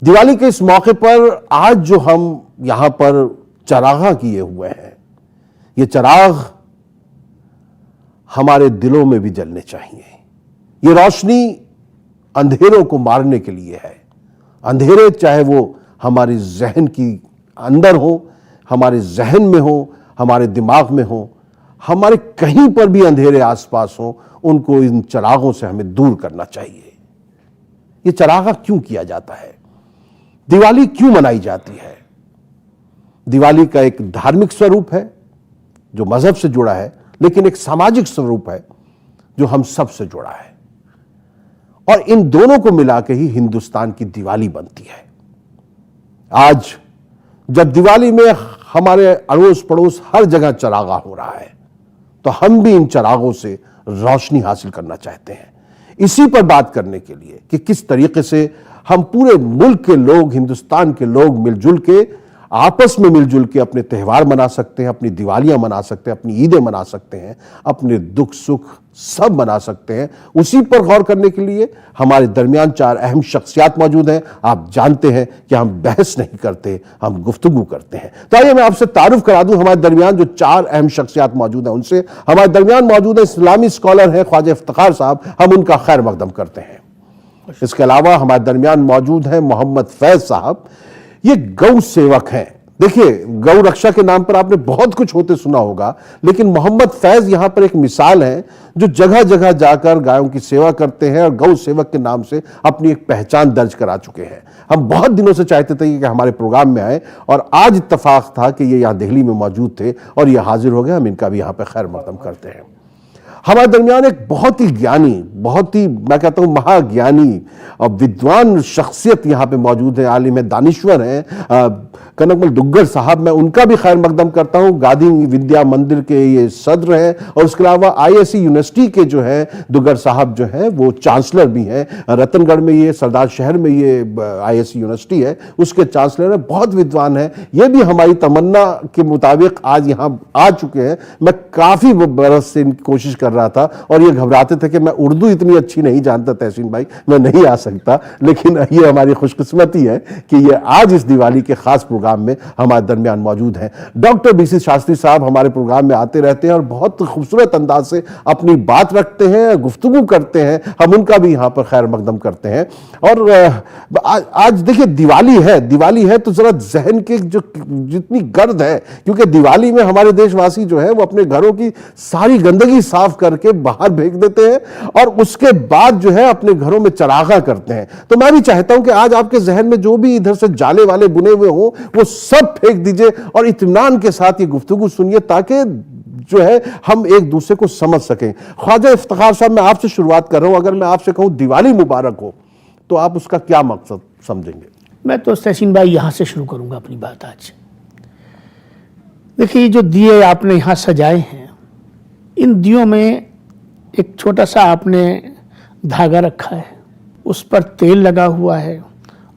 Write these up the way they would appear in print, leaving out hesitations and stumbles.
दिवाली के इस मौके पर आज जो हम यहां पर चरागा किए हुए हैं, ये चराग हमारे दिलों में भी जलने चाहिए। ये रोशनी अंधेरों को मारने के लिए है। अंधेरे चाहे वो हमारी जहन की अंदर हो, हमारे जहन में हो, हमारे दिमाग में हो, हमारे कहीं पर भी अंधेरे आसपास हो, उनको इन चरागों से हमें दूर करना चाहिए। ये चरागा क्यों किया जाता है? दिवाली क्यों मनाई जाती है? दिवाली का एक धार्मिक स्वरूप है जो मजहब से जुड़ा है, लेकिन एक सामाजिक स्वरूप है जो हम सब से जुड़ा है। और इन दोनों को मिला के ही हिंदुस्तान की दिवाली बनती है। आज जब दिवाली में हमारे अड़ोस पड़ोस हर जगह चरागा हो रहा है, तो हम भी इन चरागों से रोशनी हासिल करना चाहते हैं। इसी पर बात करने के लिए कि किस तरीके से हम पूरे मुल्क के लोग, हिंदुस्तान के लोग मिलजुल के, आपस में मिलजुल के अपने त्यौहार मना सकते हैं, अपनी दिवालियां मना सकते हैं, अपनी ईदें मना सकते हैं, अपने दुख सुख सब मना सकते हैं। उसी पर गौर करने के लिए हमारे दरमियान चार अहम शख्सियात मौजूद हैं। आप जानते हैं कि हम बहस नहीं करते, हम गुफ्तगू करते हैं। तो आइए मैं आपसे तारुफ करा दूं हमारे दरमियान जो चार अहम शख्सियात मौजूद हैं उनसे। हमारे दरमियान मौजूद है इस्लामी स्कॉलर हैं ख्वाजा इफ्तिखार साहब, हम उनका खैर मकदम करते हैं। इसके अलावा हमारे दरमियान मौजूद हैं मोहम्मद फैज साहब, ये गौ सेवक हैं। देखिए, गौ रक्षा के नाम पर आपने बहुत कुछ होते सुना होगा, लेकिन मोहम्मद फैज यहां पर एक मिसाल है जो जगह जगह जाकर गायों की सेवा करते हैं और गौ सेवक के नाम से अपनी एक पहचान दर्ज करा चुके हैं। हम बहुत दिनों से चाहते थे कि हमारे प्रोग्राम में आए और आज इत्तेफाक था कि ये यहां दिल्ली में मौजूद थे और ये हाजिर हो गए। हम इनका भी यहां पर खैर मकदम करते हैं। हमारे दरमियान एक बहुत ही ज्ञानी, बहुत ही मैं कहता हूं महाज्ञानी और विद्वान शख्सियत यहां पे मौजूद है, आलिम दानिश्वर हैं कनकमल दुग्गर साहब। मैं उनका भी खैर मकदम करता हूं। गादी विद्या मंदिर के ये सदर हैं और उसके अलावा ISC यूनिवर्सिटी के जो है दुग्गर साहब जो है वो चांसलर भी हैं। रतनगढ़ में ये सरदार शहर में ये ISC यूनिवर्सिटी है, उसके चांसलर है, बहुत विद्वान है। ये भी हमारी तमन्ना के मुताबिक आज यहां आ चुके हैं। मैं काफी बरस से इनकी कोशिश कर रहा था और ये घबराते थे कि मैं उर्दू इतनी अच्छी नहीं जानता तहसीन भाई, मैं नहीं आ सकता, लेकिन ये हमारी खुशकिस्मती है कि ये आज इस दिवाली के खास प्रोग्राम में हमारे दरमियान मौजूद हैं। डॉक्टर BC शास्त्री साहब हमारे प्रोग्राम में आते रहते हैं और बहुत खूबसूरत अंदाज से अपनी बात रखते हैं, गुफ्तगू करते हैं। हम उनका भी यहां पर खैर मकदम करते हैं। और आज देखिए दिवाली है तो जरा जहन के जो जितनी गर्द है, क्योंकि दिवाली में हमारे देशवासी जो है वो अपने घरों की सारी गंदगी साफ करके बाहर फेंक देते हैं और उसके बाद जो है अपने घरों में चरागा करते हैं। तो मैं भी चाहता हूं कि आज आपके जहन में जो भी इधर से जाले वाले बुने हुए हों वो सब फेंक दीजिए और इत्मीनान के साथ ये गुफ्तगू सुनिए ताकि जो है हम एक दूसरे को समझ सकें। ख्वाजा इफ्तिखार साहब, मैं आपसे शुरुआत कर रहा हूं। अगर मैं आपसे कहूं दिवाली मुबारक हो तो आप उसका क्या मकसद समझेंगे? मैं तो तहसीन भाई यहां से शुरू करूंगा अपनी बात आज। देखिए, जो दिए आपने यहां सजाए हैं, इन दियों में एक छोटा सा आपने धागा रखा है, उस पर तेल लगा हुआ है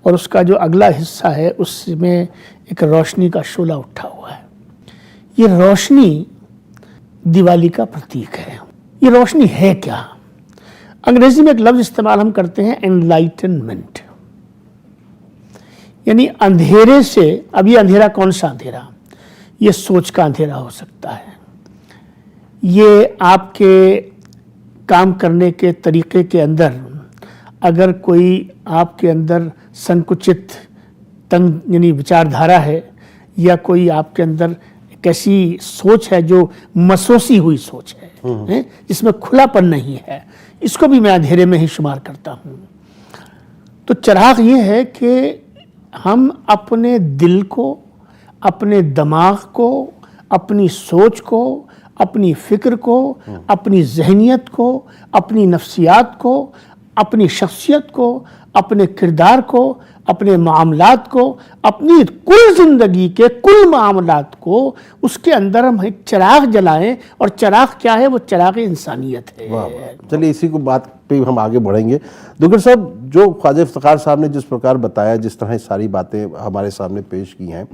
और उसका जो अगला हिस्सा है उसमें एक रोशनी का शोला उठा हुआ है। ये रोशनी दिवाली का प्रतीक है। ये रोशनी है क्या? अंग्रेजी में एक लफ्ज इस्तेमाल हम करते हैं, एनलाइटनमेंट, यानी अंधेरे से। अब ये अंधेरा कौन सा अंधेरा? ये सोच का अंधेरा हो सकता है, ये आपके काम करने के तरीके के अंदर अगर कोई आपके अंदर संकुचित तंग यानी विचारधारा है, या कोई आपके अंदर एक ऐसी सोच है जो मसोसी हुई सोच है, जिसमें खुलापन नहीं है, इसको भी मैं अंधेरे में ही शुमार करता हूँ। तो चिराग ये है कि हम अपने दिल को, अपने दिमाग को, अपनी सोच को, अपनी फिक्र को, अपनी जहनियत को, अपनी नफ्सियात को, अपनी शख्सियत को, अपने किरदार को, अपने मामलात को, अपनी कुल जिंदगी के कुल मामलात को, उसके अंदर हम एक चिराग जलाएं। और चिराग क्या है? वो चिराग इंसानियत है। चलिए इसी को बात पे हम आगे बढ़ेंगे। दुग्गर साहब, जो ख्वाजा इफ्तिखार साहब ने जिस प्रकार बताया, जिस तरह सारी बातें हमारे सामने पेश की हैं,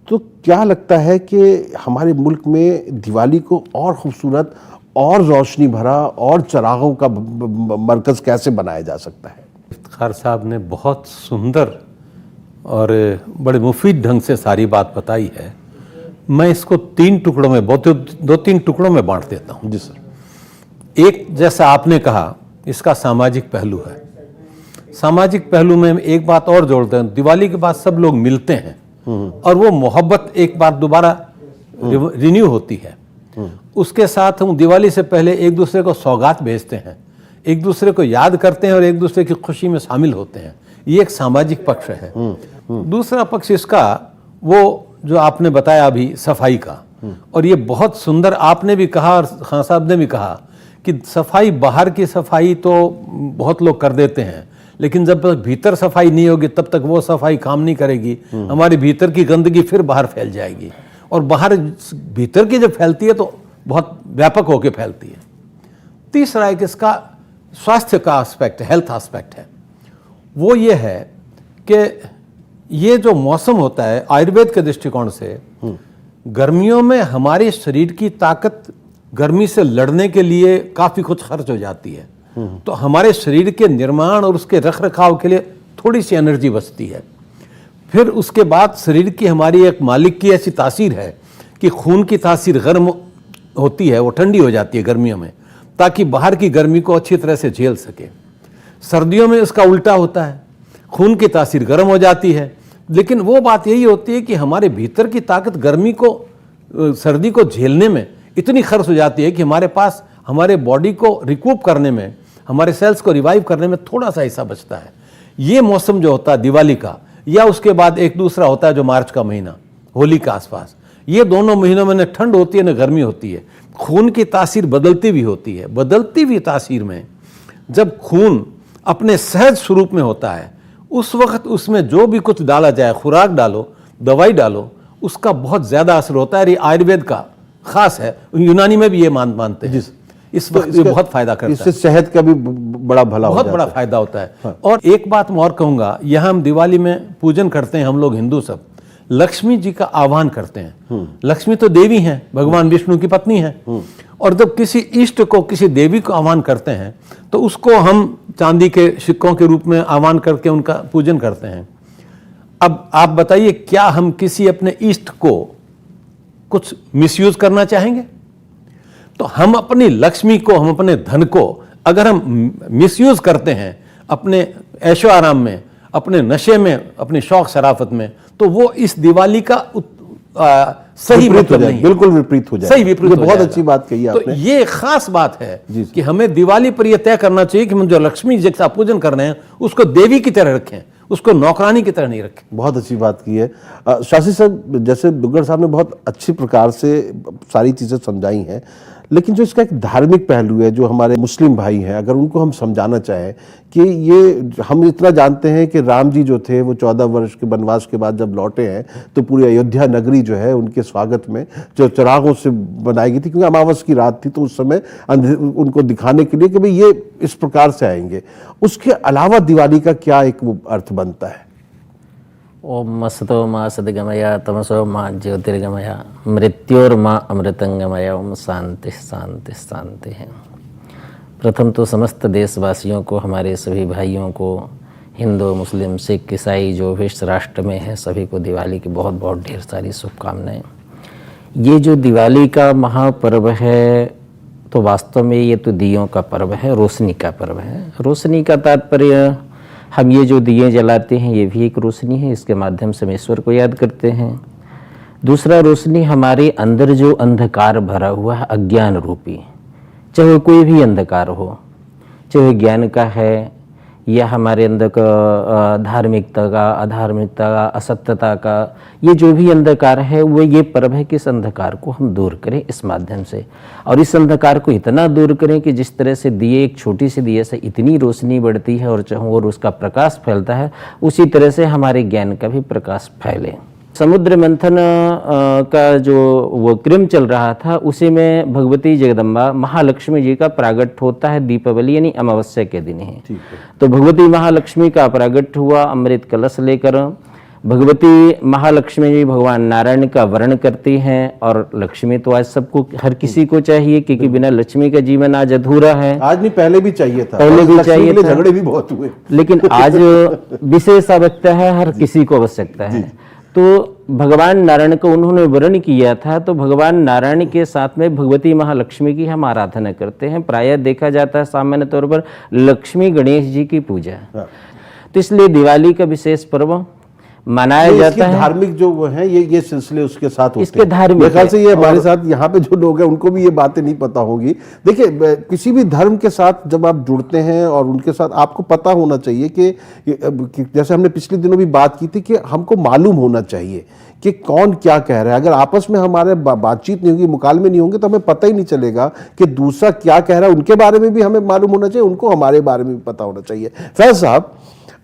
तो क्या लगता है कि हमारे मुल्क में दिवाली को और खूबसूरत और रोशनी भरा और चिरागों का मरकज़ कैसे बनाया जा सकता है? इफ्तिखार साहब ने बहुत सुंदर और बड़े मुफीद ढंग से सारी बात बताई है। मैं इसको 3 टुकड़ों में, बहुत 2-3 टुकड़ों में बांट देता हूँ। जी सर। एक, जैसा आपने कहा, इसका सामाजिक पहलू है। सामाजिक पहलू में एक बात और जोड़ते हैं, दिवाली के बाद सब लोग मिलते हैं और वो मोहब्बत एक बार दोबारा रिन्यू होती है। उसके साथ हम दिवाली से पहले एक दूसरे को सौगात भेजते हैं, एक दूसरे को याद करते हैं और एक दूसरे की खुशी में शामिल होते हैं। ये एक सामाजिक पक्ष है। दूसरा पक्ष इसका, वो जो आपने बताया अभी, सफाई का, और ये बहुत सुंदर आपने भी कहा और खान साहब ने भी कहा कि सफाई, बाहर की सफाई तो बहुत लोग कर देते हैं, लेकिन जब तक भीतर सफाई नहीं होगी तब तक वो सफाई काम नहीं करेगी। हमारे भीतर की गंदगी फिर बाहर फैल जाएगी, और बाहर भीतर की जब फैलती है तो बहुत व्यापक होकर फैलती है। तीसरा एक इसका स्वास्थ्य का एस्पेक्ट, हेल्थ एस्पेक्ट है। वो ये है कि ये जो मौसम होता है आयुर्वेद के दृष्टिकोण से, गर्मियों में हमारे शरीर की ताकत गर्मी से लड़ने के लिए काफ़ी कुछ खर्च हो जाती है, तो हमारे शरीर के निर्माण और उसके रख रखाव के लिए थोड़ी सी एनर्जी बचती है। फिर उसके बाद शरीर की हमारी एक मालिक की ऐसी तासीर है कि खून की तासीर गर्म होती है, वो ठंडी हो जाती है गर्मियों में, ताकि बाहर की गर्मी को अच्छी तरह से झेल सके। सर्दियों में इसका उल्टा होता है, खून की तासीर गर्म हो जाती है, लेकिन वो बात यही होती है कि हमारे भीतर की ताकत गर्मी को, सर्दी को झेलने में इतनी खर्च हो जाती है कि हमारे पास हमारे बॉडी को रिकूप करने में, हमारे सेल्स को रिवाइव करने में थोड़ा सा हिस्सा बचता है। ये मौसम जो होता है दिवाली का, या उसके बाद एक दूसरा होता है जो मार्च का महीना, होली के आसपास, ये दोनों महीनों में न ठंड होती है न गर्मी होती है, खून की तासीर बदलती भी होती है। बदलती हुई तासीर में जब खून अपने सहज स्वरूप में होता है, उस वक्त उसमें जो भी कुछ डाला जाए, खुराक डालो, दवाई डालो, उसका बहुत ज़्यादा असर होता है। ये आयुर्वेद का खास है, यूनानी में भी ये मानते हैं। इस वक्त ये बहुत फायदा करता है, इससे सेहत का भी बड़ा भला बहुत बड़ा फायदा होता है। हाँ। और एक बात मैं और कहूँगा, यहाँ हम दिवाली में पूजन करते हैं, हम लोग हिंदू सब लक्ष्मी जी का आह्वान करते हैं। लक्ष्मी तो देवी हैं, भगवान विष्णु की पत्नी हैं, और जब किसी इष्ट को, किसी देवी को आह्वान करते हैं तो उसको हम चांदी के सिक्कों के रूप में आह्वान करके उनका पूजन करते हैं। अब आप बताइए, क्या हम किसी अपने इष्ट को कुछ मिसयूज करना चाहेंगे? तो हम अपनी लक्ष्मी को, हम अपने धन को अगर हम मिसयूज करते हैं अपने ऐशो आराम में, अपने नशे में, अपनी शौक शराफत में, तो वो इस दिवाली का सही मतलब नहीं, बिल्कुल विपरीत हो जाए, सही विपरीत। बहुत अच्छी बात कही आपने। तो ये खास बात है कि हमें दिवाली पर यह तय करना चाहिए कि हम जो लक्ष्मी जी का पूजन कर रहे हैं उसको देवी की तरह रखें, उसको नौकरानी की तरह नहीं रखें। बहुत अच्छी बात की है शास्त्री साहब। जैसे दुग्गड़ साहब ने बहुत अच्छी प्रकार से सारी चीज़ें समझाई हैं, लेकिन जो इसका एक धार्मिक पहलू है, जो हमारे मुस्लिम भाई हैं, अगर उनको हम समझाना चाहें कि ये, हम इतना जानते हैं कि राम जी जो थे वो 14 वर्ष के वनवास के बाद जब लौटे हैं तो पूरी अयोध्या नगरी जो है उनके स्वागत में जो चिरागों से बनाई गई थी, क्योंकि अमावस की रात थी, तो उस समय उनको दिखाने के लिए कि भाई ये इस प्रकार से आएंगे। उसके अलावा दिवाली का क्या एक वो अर्थ बनता है? ओम असतो मा सद्गमय तमसो मा ज्योतिर्गमय मृत्योर्मा अमृतंगमय। ओम शांति शांति शांति है। प्रथम तो समस्त देशवासियों को, हमारे सभी भाइयों को, हिंदू मुस्लिम सिख ईसाई जो विश्व राष्ट्र में है, सभी को दिवाली की बहुत बहुत ढेर सारी शुभकामनाएं। ये जो दिवाली का महापर्व है, तो वास्तव में ये तो दियों का पर्व है, रोशनी का पर्व है। रोशनी का तात्पर्य, हम ये जो दिए जलाते हैं ये भी एक रोशनी है, इसके माध्यम से हम ईश्वर को याद करते हैं। दूसरा, रोशनी हमारे अंदर जो अंधकार भरा हुआ है, अज्ञान रूपी, चाहे कोई भी अंधकार हो, चाहे ज्ञान का है या हमारे अंदर का धार्मिकता का, अधार्मिकता का, असत्यता का, ये जो भी अंधकार है, वो ये पर्व है कि इस अंधकार को हम दूर करें इस माध्यम से। और इस अंधकार को इतना दूर करें कि जिस तरह से दिए, एक छोटी सी दिए से इतनी रोशनी बढ़ती है और उसका प्रकाश फैलता है, उसी तरह से हमारे ज्ञान का भी प्रकाश फैले। समुद्र मंथन का जो वो क्रम चल रहा था, उसी में भगवती जगदम्बा महालक्ष्मी जी का प्रागट्य होता है दीपावली यानी अमावस्या के दिन ही। तो भगवती महालक्ष्मी का प्रागट्य हुआ अमृत कलश लेकर। भगवती महालक्ष्मी जी भगवान नारायण का वर्ण करती हैं, और लक्ष्मी तो आज सबको, हर किसी को चाहिए, क्योंकि बिना लक्ष्मी का जीवन आज अधूरा है। आज नहीं, पहले भी चाहिए था, पहले भी लक्ष्मी चाहिए के लिए था। झगड़े भी बहुत हुए। लेकिन आज विशेष आवश्यकता है, हर किसी को आवश्यकता है। तो भगवान नारायण को उन्होंने वर्ण किया था, तो भगवान नारायण के साथ में भगवती महालक्ष्मी की हम आराधना करते हैं। प्रायः देखा जाता है सामान्य तौर पर लक्ष्मी गणेश जी की पूजा, तो इसलिए दिवाली का विशेष पर्व मनाया जाता है। धार्मिक जो वो है, ये सिलसिले उसके साथ होते इसके हैं। धार्मिक मेरे ख्याल से ये हमारे साथ यहाँ पे जो लोग हैं उनको भी ये बातें नहीं पता होंगी। देखिए, किसी भी धर्म के साथ जब आप जुड़ते हैं और उनके साथ आपको पता होना चाहिए कि जैसे हमने पिछले दिनों भी बात की थी कि हमको मालूम होना चाहिए कि कौन क्या कह रहा है। अगर आपस में हमारे बातचीत नहीं होगी, मुकालमे नहीं होंगे, तो हमें पता ही नहीं चलेगा कि दूसरा क्या कह रहा है। उनके बारे में भी हमें मालूम होना चाहिए, उनको हमारे बारे में भी पता होना चाहिए। फैज साहब,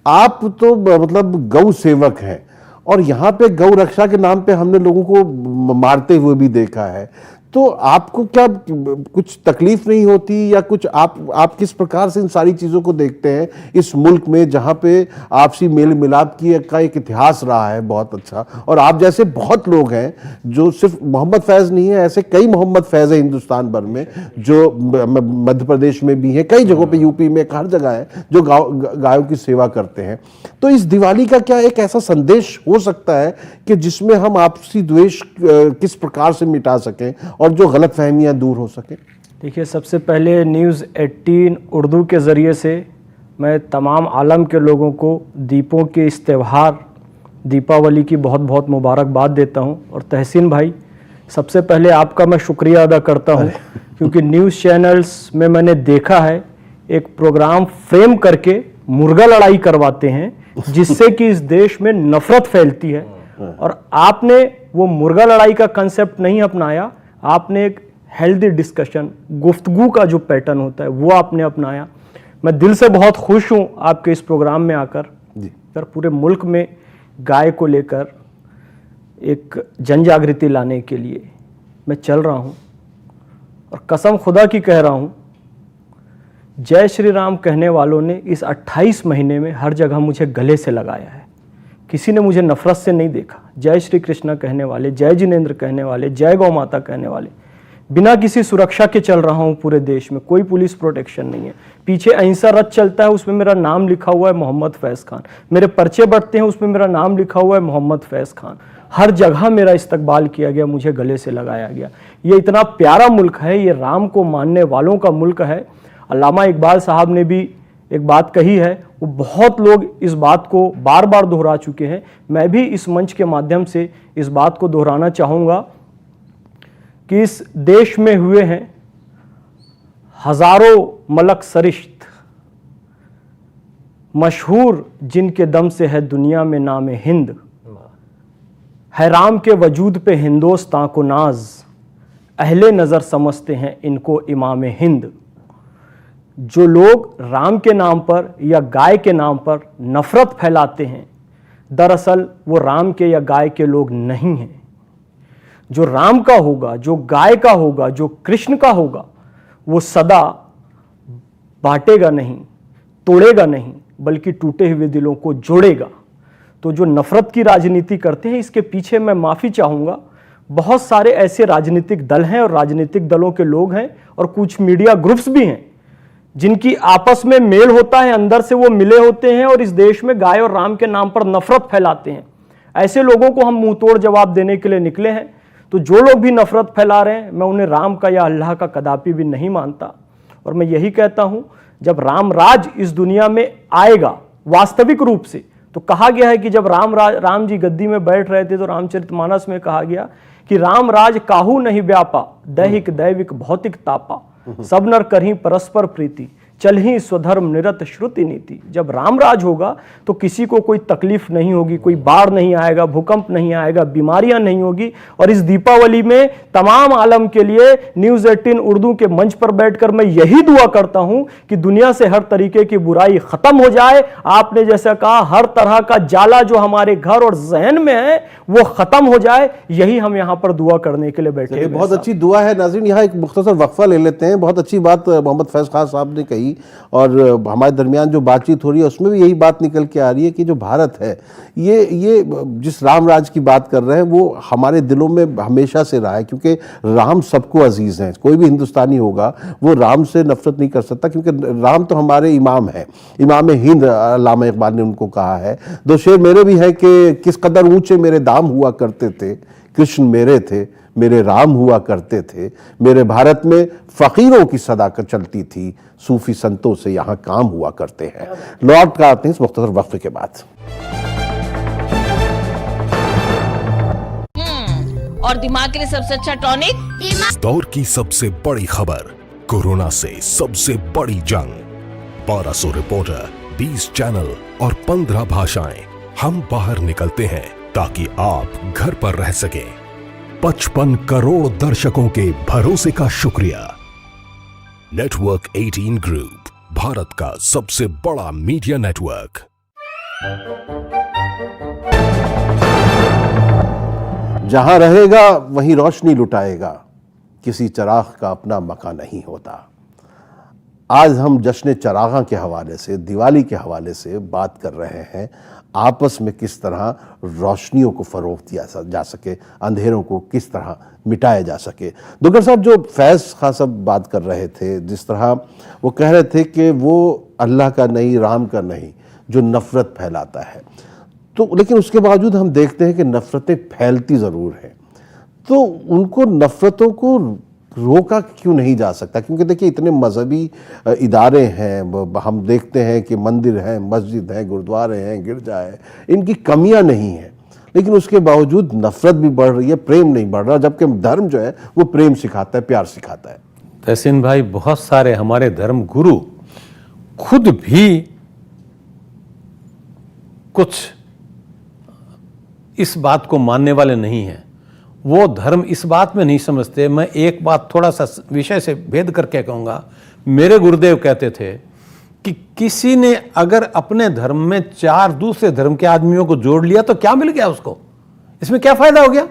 आप तो मतलब गौ सेवक हैं, और यहाँ पे गौ रक्षा के नाम पे हमने लोगों को मारते हुए भी देखा है, तो आपको क्या कुछ तकलीफ नहीं होती, या कुछ आप किस प्रकार से इन सारी चीज़ों को देखते हैं इस मुल्क में जहाँ पे आपसी मेल मिलाप की का एक इतिहास रहा है बहुत अच्छा, और आप जैसे बहुत लोग हैं, जो सिर्फ मोहम्मद फैज़ नहीं है, ऐसे कई मोहम्मद फैज़ हैं हिंदुस्तान भर में, जो मध्य प्रदेश में भी हैं, कई जगहों पे यूपी में, हर जगह है, जो गायों की सेवा करते हैं। तो इस दिवाली का क्या एक ऐसा संदेश हो सकता है कि जिसमें हम आपसी द्वेष किस प्रकार से मिटा सकें और जो गलतफहमियां दूर हो सके? देखिए, सबसे पहले न्यूज़ 18 उर्दू के ज़रिए से मैं तमाम आलम के लोगों को दीपों के इस त्यौहार दीपावली की बहुत बहुत मुबारकबाद देता हूं। और तहसीन भाई, सबसे पहले आपका मैं शुक्रिया अदा करता हूं, क्योंकि न्यूज़ चैनल्स में मैंने देखा है एक प्रोग्राम फ्रेम करके मुर्गा लड़ाई करवाते हैं, जिससे कि इस देश में नफरत फैलती है, और आपने वो मुर्गा लड़ाई का कंसेप्ट नहीं अपनाया। आपने एक हेल्दी डिस्कशन, गुफ्तगू का जो पैटर्न होता है वो आपने अपनाया। मैं दिल से बहुत खुश हूं आपके इस प्रोग्राम में आकर। पूरे मुल्क में गाय को लेकर एक जन जागृति लाने के लिए मैं चल रहा हूं, और कसम खुदा की कह रहा हूं, जय श्री राम कहने वालों ने इस 28 महीने में हर जगह मुझे गले से लगाया है। किसी ने मुझे नफरत से नहीं देखा। जय श्री कृष्णा कहने वाले, जय जिनेंद्र कहने वाले, जय गौ माता कहने वाले, बिना किसी सुरक्षा के चल रहा हूं पूरे देश में, कोई पुलिस प्रोटेक्शन नहीं है। पीछे अहिंसा रथ चलता है, उसमें मेरा नाम लिखा हुआ है मोहम्मद फैज़ खान। मेरे पर्चे बढ़ते हैं, उसमें मेरा नाम लिखा हुआ है मोहम्मद फैज़ खान। हर जगह मेरा इस्तकबाल किया गया, मुझे गले से लगाया गया। ये इतना प्यारा मुल्क है, ये राम को मानने वालों का मुल्क है। अल्लामा इकबाल साहब ने भी एक बात कही है, वो बहुत लोग इस बात को बार बार दोहरा चुके हैं। मैं भी इस मंच के माध्यम से इस बात को दोहराना चाहूँगा कि इस देश में हुए हैं हजारों मलक सरिश्त, मशहूर जिनके दम से है दुनिया में नाम हिंद, है राम के वजूद पे हिंदोस्तां को नाज, अहले नज़र समझते हैं इनको इमाम हिंद। जो लोग राम के नाम पर या गाय के नाम पर नफरत फैलाते हैं, दरअसल वो राम के या गाय के लोग नहीं हैं। जो राम का होगा, जो गाय का होगा, जो कृष्ण का होगा, वो सदा बांटेगा नहीं, तोड़ेगा नहीं, बल्कि टूटे हुए दिलों को जोड़ेगा। तो जो नफरत की राजनीति करते हैं, इसके पीछे मैं माफ़ी चाहूँगा। बहुत सारे ऐसे राजनीतिक दल हैं और राजनीतिक दलों के लोग हैं और कुछ मीडिया ग्रुप्स भी हैं जिनकी आपस में मेल होता है, अंदर से वो मिले होते हैं और इस देश में गाय और राम के नाम पर नफरत फैलाते हैं। ऐसे लोगों को हम मुंह तोड़ जवाब देने के लिए निकले हैं। तो जो लोग भी नफरत फैला रहे हैं, मैं उन्हें राम का या अल्लाह का कदापि भी नहीं मानता। और मैं यही कहता हूं, जब राम राज इस दुनिया में आएगा वास्तविक रूप से, तो कहा गया है कि जब राम जी गद्दी में बैठ रहे थे तो रामचरितमानस में कहा गया कि राम राज काहू नहीं व्यापा, दैहिक दैविक भौतिक तापा, सब नर करही परस्पर प्रीति, चलही स्वधर्म निरत श्रुति नीति। जब राम राज होगा तो किसी को कोई तकलीफ नहीं होगी, कोई बाढ़ नहीं आएगा, भूकंप नहीं आएगा, बीमारियां नहीं होगी। और इस दीपावली में तमाम आलम के लिए न्यूज़ 18 उर्दू के मंच पर बैठकर मैं यही दुआ करता हूं कि दुनिया से हर तरीके की बुराई खत्म हो जाए। आपने जैसा कहा, हर तरह का जाला जो हमारे घर और जहन में है वो खत्म हो जाए। यही हम यहाँ पर दुआ करने के लिए बैठे हैं। बहुत अच्छी दुआ है। नाज़रीन, यहाँ एक मुख्तसर वक्फा ले लेते हैं। बहुत अच्छी बात मोहम्मद फैज़ खान साहब ने कही रही और हमारे दरमियान जो बातचीत हो रही है उसमें भी यही बात निकल के आ रही है कि जो भारत है ये जिस राम राज की बात कर रहे हैं वो हमारे दिलों में हमेशा से रहा है, क्योंकि राम सबको अजीज़ हैं। कोई भी हिंदुस्तानी होगा वो राम से नफरत नहीं कर सकता, क्योंकि राम तो हमारे इमाम हैं, इमाम हिंद अल्लामा इकबाल ने उनको कहा है। दो शेर मेरे भी हैं कि किस कदर ऊंचे मेरे दाम हुआ करते थे, कृष्ण मेरे थे मेरे राम हुआ करते थे, मेरे भारत में फ़कीरों की सदाकत चलती थी, सूफी संतों से यहाँ काम हुआ करते हैं। लौट का आते हैं इस मुख्तसर वक्फे के बाद। और दिमाग के लिए सबसे अच्छा टॉनिक, दौर की सबसे बड़ी खबर, कोरोना से सबसे बड़ी जंग, 1200 रिपोर्टर, 20 चैनल और 15 भाषाएं। हम बाहर निकलते हैं ताकि आप घर पर रह सकें। 55 करोड़ दर्शकों के भरोसे का शुक्रिया। नेटवर्क 18 ग्रुप, भारत का सबसे बड़ा मीडिया नेटवर्क। जहां रहेगा वहीं रोशनी लुटाएगा, किसी चराग का अपना मकान नहीं होता। आज हम जश्न चरागा के हवाले से, दिवाली के हवाले से बात कर रहे हैं, आपस में किस तरह रोशनियों को फरोग दिया जा सके, अंधेरों को किस तरह मिटाया जा सके। दुगर साहब जो फैज़ खान साहब बात कर रहे थे, जिस तरह वो कह रहे थे कि वो अल्लाह का नहीं, राम का नहीं, जो नफ़रत फैलाता है, तो लेकिन उसके बावजूद हम देखते हैं कि नफ़रतें फैलती ज़रूर हैं। तो उनको नफ़रतों को रोका क्यों नहीं जा सकता? क्योंकि देखिए इतने मजहबी इदारे हैं, हम देखते हैं कि मंदिर हैं, मस्जिद हैं, गुरुद्वारे हैं, गिरजा है, इनकी कमियां नहीं हैं, लेकिन उसके बावजूद नफ़रत भी बढ़ रही है, प्रेम नहीं बढ़ रहा, जबकि धर्म जो है वो प्रेम सिखाता है, प्यार सिखाता है। तहसीन भाई, बहुत सारे हमारे धर्म गुरु खुद भी कुछ इस बात को मानने वाले नहीं हैं। वो धर्म इस बात में नहीं समझते। मैं एक बात थोड़ा सा विषय से भेद करके कहूँगा। मेरे गुरुदेव कहते थे कि किसी ने अगर अपने धर्म में 4 दूसरे धर्म के आदमियों को जोड़ लिया तो क्या मिल गया उसको? इसमें क्या फायदा हो गया?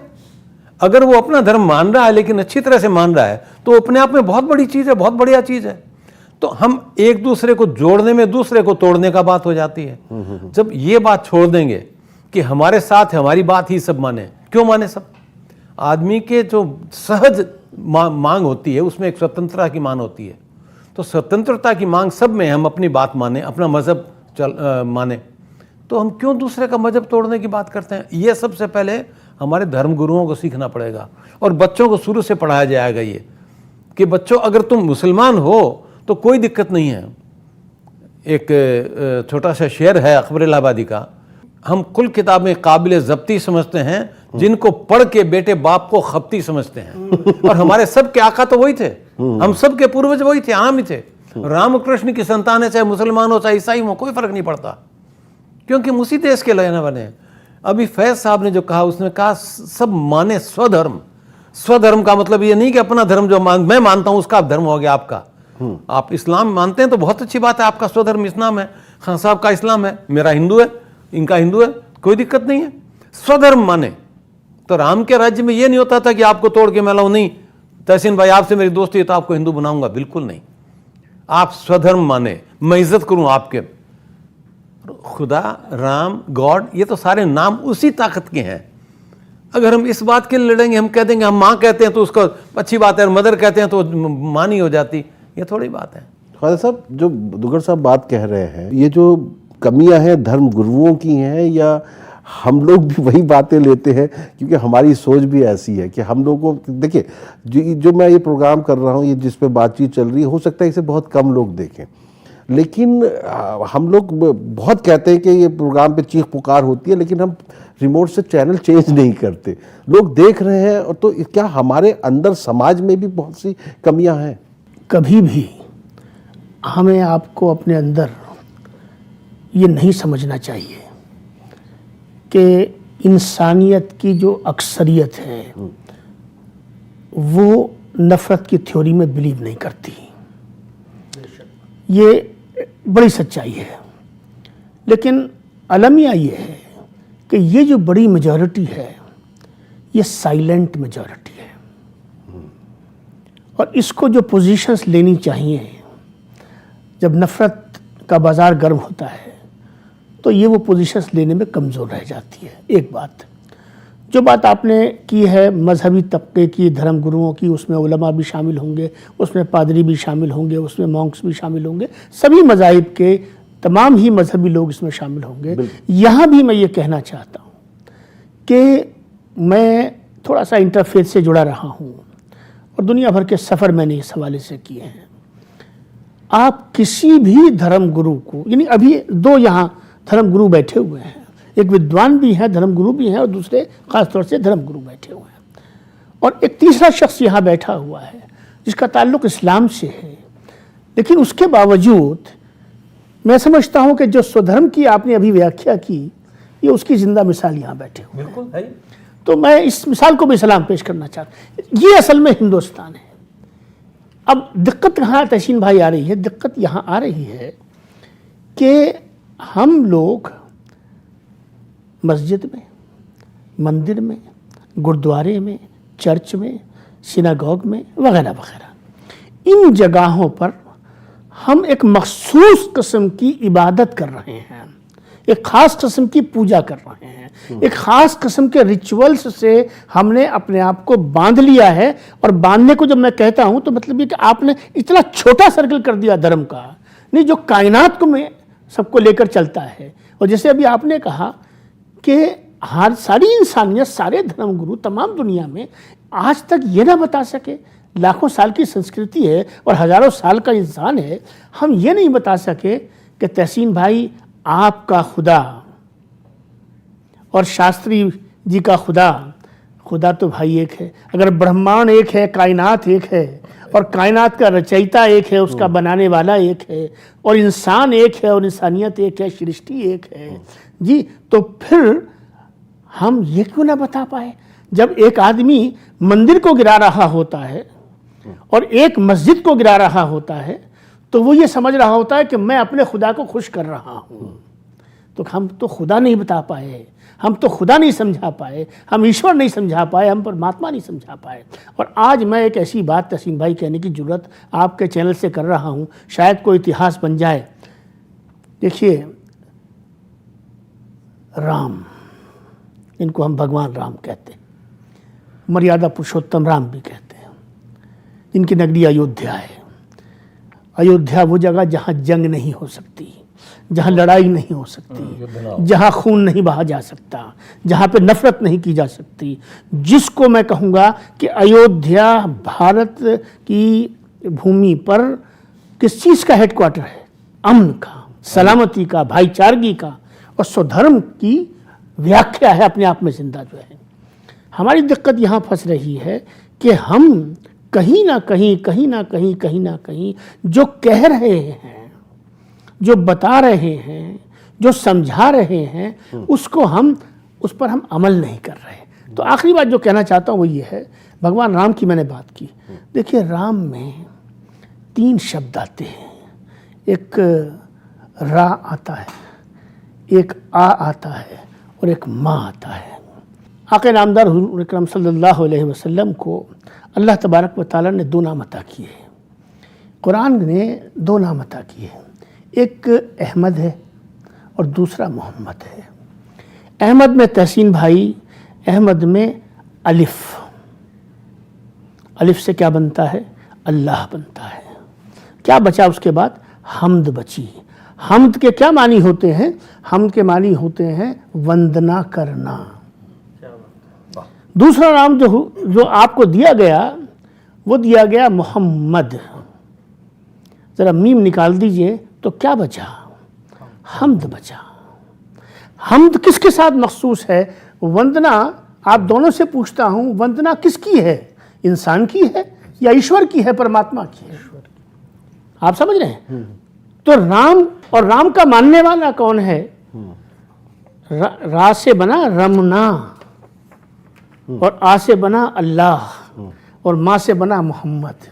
अगर वो अपना धर्म मान रहा है लेकिन अच्छी तरह से मान रहा है तो अपने आप में बहुत बड़ी चीज़ है, बहुत बढ़िया चीज़ है। तो हम एक दूसरे को जोड़ने में दूसरे को तोड़ने का बात हो जाती है। जब ये बात छोड़ देंगे कि हमारे साथ हमारी बात ही सब माने, क्यों माने सब? आदमी के जो सहज मांग होती है उसमें एक स्वतंत्रता की मांग होती है। तो स्वतंत्रता की मांग सब में हम अपनी बात माने, अपना मज़हब माने, तो हम क्यों दूसरे का मज़हब तोड़ने की बात करते हैं? ये सबसे पहले हमारे धर्म गुरुओं को सीखना पड़ेगा और बच्चों को शुरू से पढ़ाया जाएगा ये कि बच्चों अगर तुम मुसलमान हो तो कोई दिक्कत नहीं है। एक छोटा सा शेर है अकबर इलाहाबादी का, हम कुल किताबें काबिल ज़ब्ती समझते हैं जिनको पढ़ के बेटे बाप को खपती समझते हैं। और हमारे सब के आका तो वही थे, हम सब के पूर्वज वही थे, आम ही थे। रामकृष्ण की संतान है, चाहे मुसलमान हो चाहे ईसाई हो, कोई फर्क नहीं पड़ता, क्योंकि हम उसी देश के रहने वाले हैं। अभी फैज साहब ने जो कहा, उसने कहा सब माने स्वधर्म। स्वधर्म का मतलब ये नहीं कि अपना धर्म जो मैं मानता हूं उसका धर्म हो गया आपका। आप इस्लाम मानते हैं तो बहुत अच्छी बात है, आपका स्वधर्म इस्लाम है, खान साहब का इस्लाम है, मेरा हिंदू है, इनका हिंदू है, कोई दिक्कत नहीं है। स्वधर्म माने तो राम के राज्य में ये नहीं होता था कि आपको तोड़ के मैं लाऊं, नहीं तहसीन भाई आपसे मेरी दोस्ती है तो आपको हिंदू बनाऊंगा, बिल्कुल नहीं। आप स्वधर्म माने, मैं इज्जत करूं आपके। खुदा, राम, गॉड, ये तो सारे नाम उसी ताकत के हैं। अगर हम इस बात के लिए लड़ेंगे, हम कह देंगे हम माँ कहते हैं तो उसको अच्छी बात है, और मदर कहते हैं तो माँ नहीं हो जाती, ये थोड़ी बात है। ख्वाजा साहब, जो दुगर साहब बात कह रहे हैं, ये जो कमियां हैं धर्म गुरुओं की हैं या हम लोग भी वही बातें लेते हैं? क्योंकि हमारी सोच भी ऐसी है कि हम लोगों को, देखिए जो मैं ये प्रोग्राम कर रहा हूँ, ये जिस पे बातचीत चल रही है, हो सकता है इसे बहुत कम लोग देखें, लेकिन हम लोग बहुत कहते हैं कि ये प्रोग्राम पे चीख पुकार होती है, लेकिन हम रिमोट से चैनल चेंज नहीं करते। लोग देख रहे हैं, और तो क्या हमारे अंदर समाज में भी बहुत सी कमियां हैं? कभी भी हमें आपको अपने अंदर ये नहीं समझना चाहिए कि इंसानियत की जो अक्सरियत है वो नफ़रत की थ्योरी में बिलीव नहीं करती। ये बड़ी सच्चाई है। लेकिन अलमिया ये है कि ये जो बड़ी मेजॉरिटी है ये साइलेंट मेजॉरिटी है, और इसको जो पोजीशंस लेनी चाहिए जब नफ़रत का बाज़ार गर्म होता है तो ये वो पोजीशंस लेने में कमज़ोर रह जाती है। एक बात जो बात आपने की है मजहबी तबके की, धर्म गुरुओं की, उसमें उलमा भी शामिल होंगे, उसमें पादरी भी शामिल होंगे, उसमें मॉन्क्स भी शामिल होंगे, सभी मज़ाहिब के तमाम ही मजहबी लोग इसमें शामिल होंगे। यहाँ भी मैं ये कहना चाहता हूँ कि मैं थोड़ा सा इंटरफेथ से जुड़ा रहा हूँ और दुनिया भर के सफ़र मैंने इस हवाले से किए हैं। आप किसी भी धर्म गुरु को, यानी अभी दो यहाँ धर्म गुरु बैठे हुए हैं, एक विद्वान भी है, धर्म गुरु भी हैं, और दूसरे खास तौर से धर्म गुरु बैठे हुए हैं, और एक तीसरा शख्स यहाँ बैठा हुआ है जिसका ताल्लुक इस्लाम से है। लेकिन उसके बावजूद मैं समझता हूँ कि जो स्वधर्म की आपने अभी व्याख्या की, ये उसकी जिंदा मिसाल यहाँ बैठे हुए हैं। बिल्कुल है। तो मैं इस मिसाल को भी सलाम पेश करना चाहता हूँ। ये असल में हिंदुस्तान है। अब दिक्कत कहाँ तहसीन भाई आ रही है? दिक्कत यहाँ आ रही है कि हम लोग मस्जिद में, मंदिर में, गुरुद्वारे में, चर्च में, सिनागोग में वगैरह वगैरह, इन जगहों पर हम एक मखसूस किस्म की इबादत कर रहे हैं, एक ख़ास किस्म की पूजा कर रहे हैं, एक ख़ास किस्म के रिचुअल्स से हमने अपने आप को बांध लिया है। और बांधने को जब मैं कहता हूँ तो मतलब ये कि आपने इतना छोटा सर्कल कर दिया धर्म का, नहीं जो कायनात को में सबको लेकर चलता है। और जैसे अभी आपने कहा कि हर सारी इंसानियत, सारे धर्म गुरु तमाम दुनिया में आज तक ये ना बता सके, लाखों साल की संस्कृति है और हज़ारों साल का इंसान है, हम ये नहीं बता सके कि तहसीन भाई आपका खुदा और शास्त्री जी का खुदा, खुदा तो भाई एक है। अगर ब्रह्मांड एक है, कायनात एक है, और कायनात का रचयिता एक है, उसका बनाने वाला एक है, और इंसान एक है, और इंसानियत एक है, सृष्टि एक है जी, तो फिर हम ये क्यों ना बता पाए? जब एक आदमी मंदिर को गिरा रहा होता है और एक मस्जिद को गिरा रहा होता है, तो वो ये समझ रहा होता है कि मैं अपने खुदा को खुश कर रहा हूँ। तो हम तो खुदा नहीं बता पाए, हम तो खुदा नहीं समझा पाए, हम ईश्वर नहीं समझा पाए, हम परमात्मा नहीं समझा पाए। और आज मैं एक ऐसी बात तहसीन भाई कहने की ज़रूरत आपके चैनल से कर रहा हूँ, शायद कोई इतिहास बन जाए। देखिए, राम, इनको हम भगवान राम कहते हैं, मर्यादा पुरुषोत्तम राम भी कहते हैं, इनकी नगरी अयोध्या है। अयोध्या वो जगह जहाँ जंग नहीं हो सकती, जहाँ लड़ाई नहीं हो सकती, जहाँ खून नहीं बहा जा सकता, जहाँ पे नफरत नहीं की जा सकती, जिसको मैं कहूँगा कि अयोध्या भारत की भूमि पर किस चीज़ का हेडक्वार्टर है? अमन का, सलामती का, भाईचारगी का और स्वधर्म की व्याख्या है अपने आप में जिंदा जो है। हमारी दिक्कत यहाँ फंस रही है कि हम कहीं ना कहीं जो कह रहे हैं, जो बता रहे हैं, जो समझा रहे हैं, उसको उस पर हम अमल नहीं कर रहे। तो आखिरी बात जो कहना चाहता हूँ वो ये है, भगवान राम की मैंने बात की। देखिए, राम में 3 शब्द आते हैं, एक रा आता है, एक आ आता है और एक माँ आता है। आक़ा नामदार हुज़ूर अकरम सल्लल्लाहु अलैहि वसल्लम को अल्लाह तबारक व तआला ने 2 नाम अता किए, कुरान ने 2 नाम अता किए, एक अहमद है और दूसरा मोहम्मद है। अहमद में तहसीन भाई, अहमद में अलिफ, अलिफ से क्या बनता है? अल्लाह बनता है। क्या बचा उसके बाद? हम्द बची। हम्द के क्या मानी होते हैं? हम्द के मानी होते हैं वंदना करना। दूसरा नाम जो आपको दिया गया वो दिया गया मोहम्मद। ज़रा मीम निकाल दीजिए तो क्या बचा? हम्द बचा। हम्द किसके साथ मखसूस है? वंदना, आप दोनों से पूछता हूँ, वंदना किसकी है? इंसान की है या ईश्वर की है, परमात्मा की है? आप समझ रहे हैं? तो राम, और राम का मानने वाला कौन है? रा से बना रमना, और आ से बना अल्लाह, और माँ से बना मोहम्मद।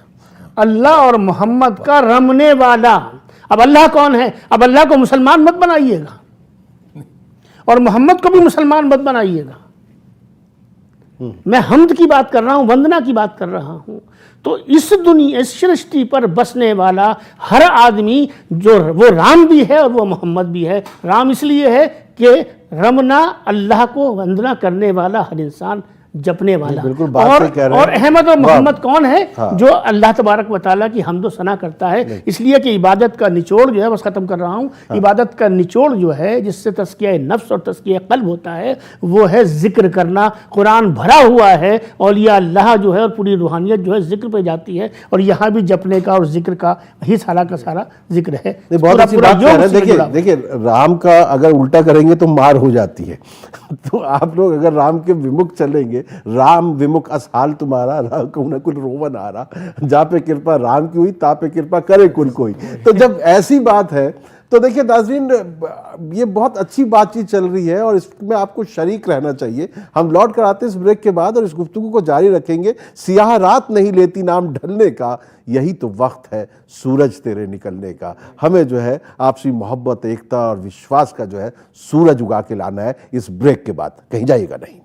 अल्लाह और मोहम्मद का रमने वाला। अब अल्लाह कौन है? अब अल्लाह को मुसलमान मत बनाइएगा और मोहम्मद को भी मुसलमान मत बनाइएगा। मैं हमद की बात कर रहा हूँ, वंदना की बात कर रहा हूँ। तो इस दुनिया, इस सृष्टि पर बसने वाला हर आदमी जो वो राम भी है और वो मोहम्मद भी है। राम इसलिए है कि रमना, अल्लाह को वंदना करने वाला हर इंसान, जपने वाला। बिल्कुल बात सही कह रहे हैं। और अहमद और मोहम्मद कौन है? हाँ। जो अल्लाह तबारक व तआला की हमदो सना करता है। इसलिए कि इबादत का निचोड़ जो है, बस खत्म कर रहा हूँ, इबादत का निचोड़ जो है जिससे तस्किया नफ्स और तस्किया कल्ब होता है, वो है जिक्र करना। कुरान भरा हुआ है औलिया अल्लाह जो है और पूरी रूहानियत जो है जिक्र पे जाती है, और यहाँ भी जपने का और जिक्र का ही सारा का सारा जिक्र है। बहुत अच्छी बात कह रहे हैं। देखिए राम का अगर उल्टा करेंगे तो मार हो जाती है। तो आप लोग अगर राम के विमुख चलेंगे, राम विमुख असहाल तुम्हारा, राम को न कुल रोवन आ रहा, जा पे कृपा राम की हुई, ता पे कृपा करे कुल कोई। तो जब ऐसी बात है तो देखिए नाज़रीन, ये बहुत अच्छी बातचीत चल रही है और इसमें आपको शरीक रहना चाहिए। हम लौट कर आते हैं इस ब्रेक के बाद और इस गुफ्तगू को जारी रखेंगे। सियाह रात नहीं लेती नाम ढलने का, यही तो वक्त है सूरज तेरे निकलने का। हमें जो है आपसी मोहब्बत, एकता और विश्वास का जो है सूरज उगा के लाना है इस ब्रेक के बाद। कहीं जाइएगा नहीं।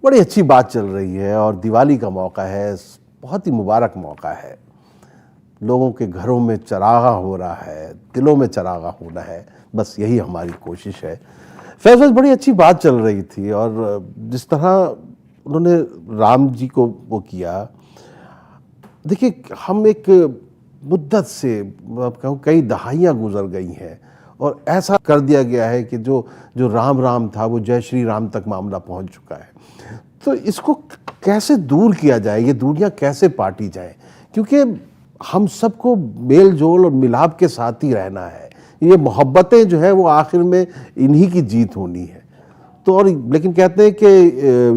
बड़ी अच्छी बात चल रही है और दिवाली का मौका है, बहुत ही मुबारक मौका है। लोगों के घरों में चरागा हो रहा है, दिलों में चरागा होना है, बस यही हमारी कोशिश है। फैज़ल, बड़ी अच्छी बात चल रही थी और जिस तरह उन्होंने राम जी को वो किया, देखिए हम एक मुद्दत से, मैं कहूँ कई दहाइयाँ गुजर गई हैं और ऐसा कर दिया गया है कि जो राम राम था वो जय श्री राम तक मामला पहुँच चुका है। तो इसको कैसे दूर किया जाए, ये दूरियाँ कैसे पाटी जाए, क्योंकि हम सबको मेल जोल और मिलाप के साथ ही रहना है। ये मोहब्बतें जो है वो आखिर में इन्हीं की जीत होनी है। तो और लेकिन कहते हैं कि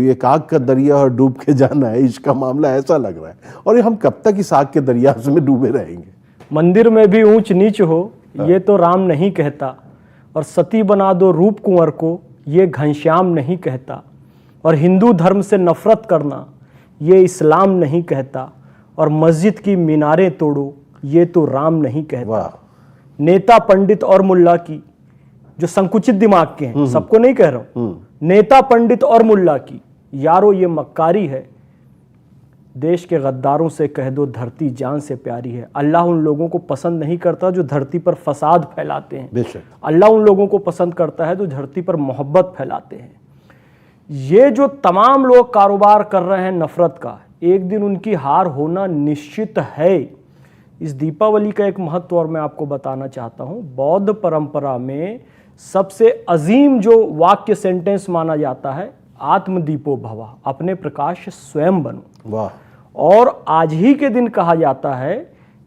ये आग का दरिया और डूब के जाना है, इसका मामला ऐसा लग रहा है। और ये हम कब तक इस आग के दरिया में डूबे रहेंगे? मंदिर में भी ऊंच नीच हो ये तो राम नहीं कहता, और सती बना दो रूप कुंवर को ये घनश्याम नहीं कहता, और हिंदू धर्म से नफरत करना ये इस्लाम नहीं कहता, और मस्जिद की मीनारें तोड़ो ये तो राम नहीं कहता। नेता पंडित और मुल्ला की, जो संकुचित दिमाग के हैं, सबको नहीं कह रहा हूं, नेता पंडित और मुल्ला की यारो ये मक्कारी है। देश के गद्दारों से कह दो धरती जान से प्यारी है। अल्लाह उन लोगों को पसंद नहीं करता जो धरती पर फसाद फैलाते हैं। अल्लाह उन लोगों को पसंद करता है जो धरती पर मोहब्बत फैलाते हैं। ये जो तमाम लोग कारोबार कर रहे हैं नफरत का, एक दिन उनकी हार होना निश्चित है। इस दीपावली का एक महत्व और मैं आपको बताना चाहता हूँ। बौद्ध परंपरा में सबसे अजीम जो वाक्य सेंटेंस माना जाता है, आत्मदीपो भवा, अपने प्रकाश स्वयं बनो। वाह। और आज ही के दिन कहा जाता है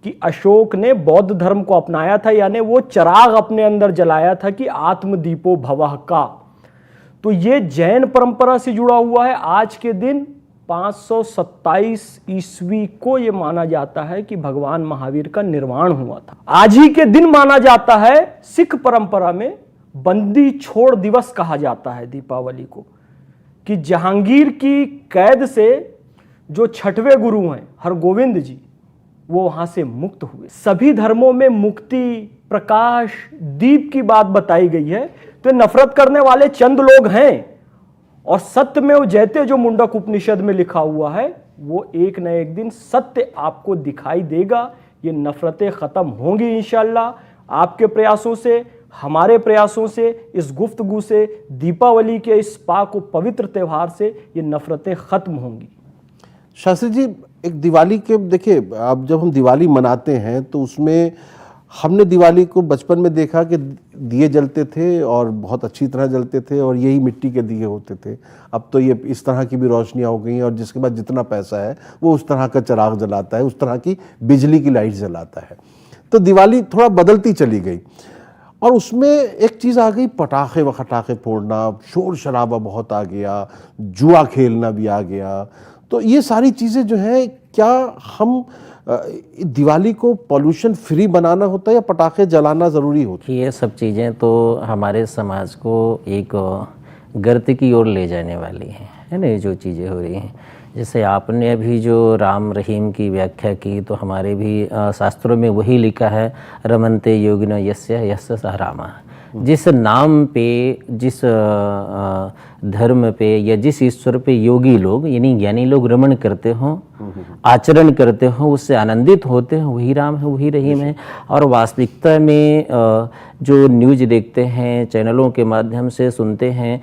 कि अशोक ने बौद्ध धर्म को अपनाया था, यानी वो चिराग अपने अंदर जलाया था कि आत्मदीपो भवः का। तो ये जैन परंपरा से जुड़ा हुआ है। आज के दिन 527 ईस्वी को ये माना जाता है कि भगवान महावीर का निर्वाण हुआ था। आज ही के दिन माना जाता है सिख परंपरा में बंदी छोड़ दिवस कहा जाता है दीपावली को, कि जहांगीर की कैद से जो छठवें गुरु हैं हरगोविंद जी, वो वहां से मुक्त हुए। सभी धर्मों में मुक्ति, प्रकाश, दीप की बात बताई गई है। तो नफरत करने वाले चंद लोग हैं, और सत्य में वो जयते जो मुंडक उपनिषद में लिखा हुआ है, वो एक न एक दिन सत्य आपको दिखाई देगा। ये नफरतें खत्म होंगी इंशाअल्लाह। आपके प्रयासों से, हमारे प्रयासों से, इस गुफ्तगू से, दीपावली के इस पाक और पवित्र त्यौहार से ये नफरतें खत्म होंगी। शास्त्री जी, एक दिवाली के, देखिए अब जब हम दिवाली मनाते हैं तो उसमें हमने दिवाली को बचपन में देखा कि दिए जलते थे और बहुत अच्छी तरह जलते थे और यही मिट्टी के दिए होते थे। अब तो ये इस तरह की भी रोशनियाँ हो गई हैं और जिसके बाद जितना पैसा है वो उस तरह का चिराग जलाता है, उस तरह की बिजली की लाइट जलाता है। तो दिवाली थोड़ा बदलती चली गई और उसमें एक चीज़ आ गई, पटाखे व खटाखे फोड़ना, शोर शराबा बहुत आ गया, जुआ खेलना भी आ गया। तो ये सारी चीज़ें जो है, क्या हम दिवाली को पॉल्यूशन फ्री बनाना होता है या पटाखे जलाना ज़रूरी होता है? ये सब चीज़ें तो हमारे समाज को एक गर्त की ओर ले जाने वाली हैं, है ना, ये जो चीज़ें हो रही हैं। जैसे आपने अभी जो राम रहीम की व्याख्या की, तो हमारे भी शास्त्रों में वही लिखा है, रमन्ते योगिनो यस्य यस्य सह रामा, जिस नाम पे, जिस धर्म पे या जिस ईश्वर पे योगी लोग यानी ज्ञानी लोग रमण करते हों, आचरण करते हों, उससे आनंदित होते हैं, वही राम है, वही रहीम है। और वास्तविकता में जो न्यूज़ देखते हैं, चैनलों के माध्यम से सुनते हैं,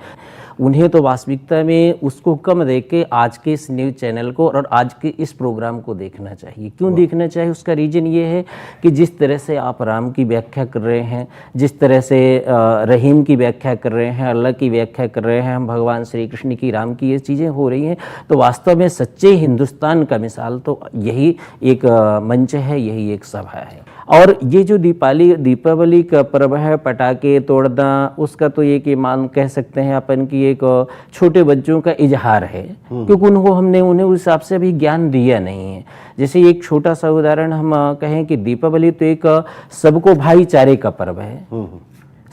उन्हें तो वास्तविकता में उसको कम देख के आज के इस न्यूज़ चैनल को और आज के इस प्रोग्राम को देखना चाहिए। क्यों देखना चाहिए? उसका रीज़न ये है कि जिस तरह से आप राम की व्याख्या कर रहे हैं, जिस तरह से रहीम की व्याख्या कर रहे हैं, अल्लाह की व्याख्या कर रहे हैं, हम भगवान श्री कृष्ण की, राम की, ये चीज़ें हो रही हैं, तो वास्तव में सच्चे हिंदुस्तान का मिसाल तो यही एक मंच है, यही एक सभा है। और ये जो दीपावली का पर्व है, पटाखे तोड़ना, उसका तो ये कि मान कह सकते हैं अपन की एक छोटे बच्चों का इजहार है, क्योंकि उन्हें उस हिसाब से अभी ज्ञान दिया नहीं है। जैसे एक छोटा सा उदाहरण हम कहें कि दीपावली तो एक सबको भाईचारे का पर्व है,